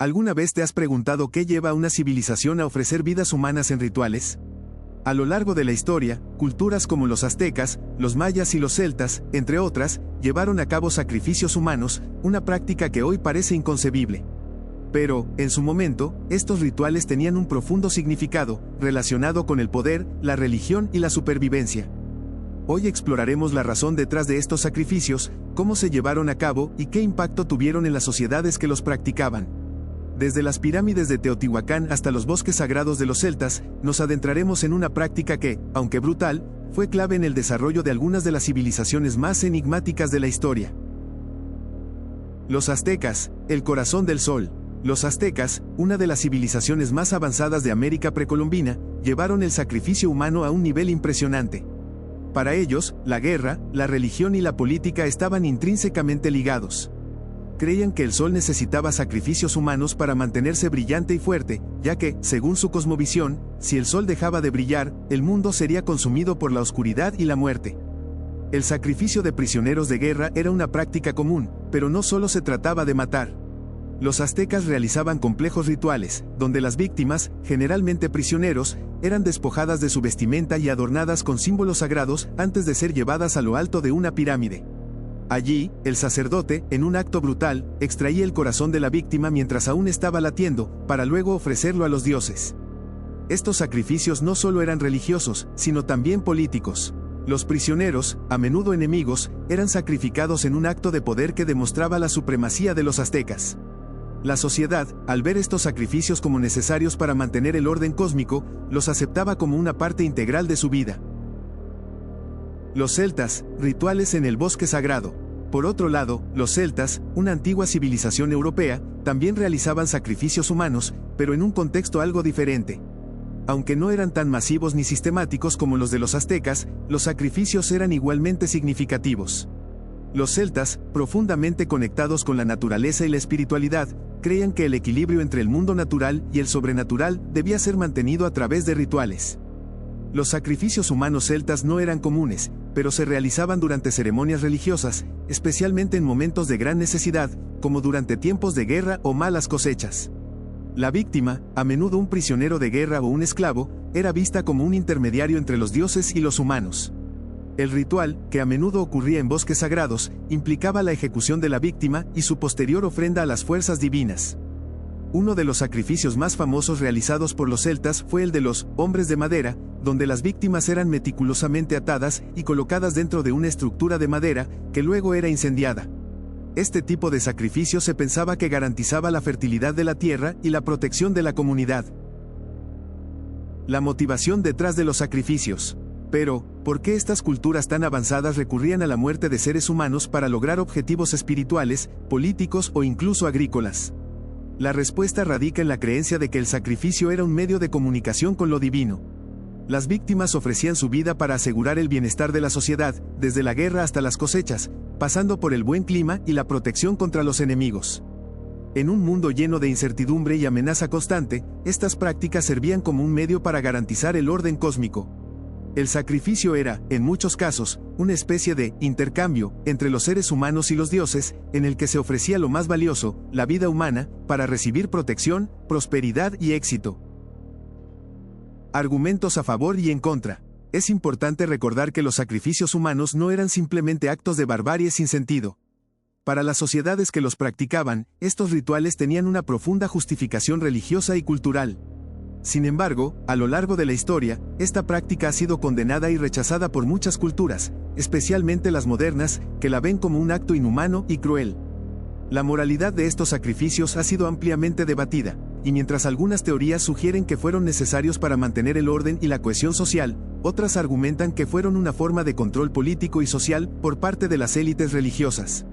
¿Alguna vez te has preguntado qué lleva a una civilización a ofrecer vidas humanas en rituales? A lo largo de la historia, culturas como los aztecas, los mayas y los celtas, entre otras, llevaron a cabo sacrificios humanos, una práctica que hoy parece inconcebible. Pero, en su momento, estos rituales tenían un profundo significado, relacionado con el poder, la religión y la supervivencia. Hoy exploraremos la razón detrás de estos sacrificios, cómo se llevaron a cabo y qué impacto tuvieron en las sociedades que los practicaban. Desde las pirámides de Teotihuacán hasta los bosques sagrados de los celtas, nos adentraremos en una práctica que, aunque brutal, fue clave en el desarrollo de algunas de las civilizaciones más enigmáticas de la historia. Los aztecas, el corazón del sol. Los aztecas, una de las civilizaciones más avanzadas de América precolombina, llevaron el sacrificio humano a un nivel impresionante. Para ellos, la guerra, la religión y la política estaban intrínsecamente ligados. Creían que el sol necesitaba sacrificios humanos para mantenerse brillante y fuerte, ya que, según su cosmovisión, si el sol dejaba de brillar, el mundo sería consumido por la oscuridad y la muerte. El sacrificio de prisioneros de guerra era una práctica común, pero no solo se trataba de matar. Los aztecas realizaban complejos rituales, donde las víctimas, generalmente prisioneros, eran despojadas de su vestimenta y adornadas con símbolos sagrados antes de ser llevadas a lo alto de una pirámide. Allí, el sacerdote, en un acto brutal, extraía el corazón de la víctima mientras aún estaba latiendo, para luego ofrecerlo a los dioses. Estos sacrificios no solo eran religiosos, sino también políticos. Los prisioneros, a menudo enemigos, eran sacrificados en un acto de poder que demostraba la supremacía de los aztecas. La sociedad, al ver estos sacrificios como necesarios para mantener el orden cósmico, los aceptaba como una parte integral de su vida. Los celtas, rituales en el bosque sagrado. Por otro lado, los celtas, una antigua civilización europea, también realizaban sacrificios humanos, pero en un contexto algo diferente. Aunque no eran tan masivos ni sistemáticos como los de los aztecas, los sacrificios eran igualmente significativos. Los celtas, profundamente conectados con la naturaleza y la espiritualidad, creían que el equilibrio entre el mundo natural y el sobrenatural debía ser mantenido a través de rituales. Los sacrificios humanos celtas no eran comunes, pero se realizaban durante ceremonias religiosas, especialmente en momentos de gran necesidad, como durante tiempos de guerra o malas cosechas. La víctima, a menudo un prisionero de guerra o un esclavo, era vista como un intermediario entre los dioses y los humanos. El ritual, que a menudo ocurría en bosques sagrados, implicaba la ejecución de la víctima y su posterior ofrenda a las fuerzas divinas. Uno de los sacrificios más famosos realizados por los celtas fue el de los hombres de madera, donde las víctimas eran meticulosamente atadas y colocadas dentro de una estructura de madera, que luego era incendiada. Este tipo de sacrificio se pensaba que garantizaba la fertilidad de la tierra y la protección de la comunidad. La motivación detrás de los sacrificios. Pero, ¿por qué estas culturas tan avanzadas recurrían a la muerte de seres humanos para lograr objetivos espirituales, políticos o incluso agrícolas? La respuesta radica en la creencia de que el sacrificio era un medio de comunicación con lo divino. Las víctimas ofrecían su vida para asegurar el bienestar de la sociedad, desde la guerra hasta las cosechas, pasando por el buen clima y la protección contra los enemigos. En un mundo lleno de incertidumbre y amenaza constante, estas prácticas servían como un medio para garantizar el orden cósmico. El sacrificio era, en muchos casos, una especie de intercambio entre los seres humanos y los dioses, en el que se ofrecía lo más valioso, la vida humana, para recibir protección, prosperidad y éxito. Argumentos a favor y en contra. Es importante recordar que los sacrificios humanos no eran simplemente actos de barbarie sin sentido. Para las sociedades que los practicaban, estos rituales tenían una profunda justificación religiosa y cultural. Sin embargo, a lo largo de la historia, esta práctica ha sido condenada y rechazada por muchas culturas, especialmente las modernas, que la ven como un acto inhumano y cruel. La moralidad de estos sacrificios ha sido ampliamente debatida, y mientras algunas teorías sugieren que fueron necesarios para mantener el orden y la cohesión social, otras argumentan que fueron una forma de control político y social por parte de las élites religiosas.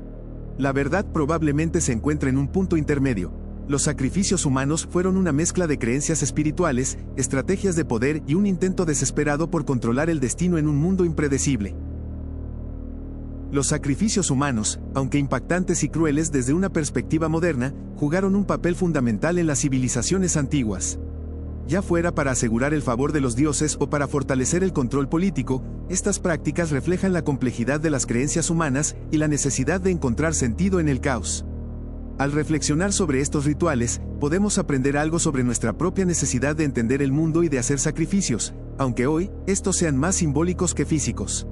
La verdad probablemente se encuentra en un punto intermedio. Los sacrificios humanos fueron una mezcla de creencias espirituales, estrategias de poder y un intento desesperado por controlar el destino en un mundo impredecible. Los sacrificios humanos, aunque impactantes y crueles desde una perspectiva moderna, jugaron un papel fundamental en las civilizaciones antiguas. Ya fuera para asegurar el favor de los dioses o para fortalecer el control político, estas prácticas reflejan la complejidad de las creencias humanas y la necesidad de encontrar sentido en el caos. Al reflexionar sobre estos rituales, podemos aprender algo sobre nuestra propia necesidad de entender el mundo y de hacer sacrificios, aunque hoy, estos sean más simbólicos que físicos.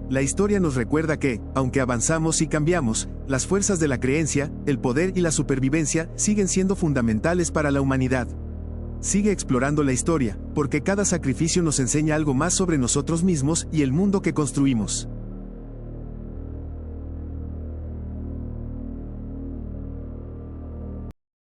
La historia nos recuerda que, aunque avanzamos y cambiamos, las fuerzas de la creencia, el poder y la supervivencia siguen siendo fundamentales para la humanidad. Sigue explorando la historia, porque cada sacrificio nos enseña algo más sobre nosotros mismos y el mundo que construimos.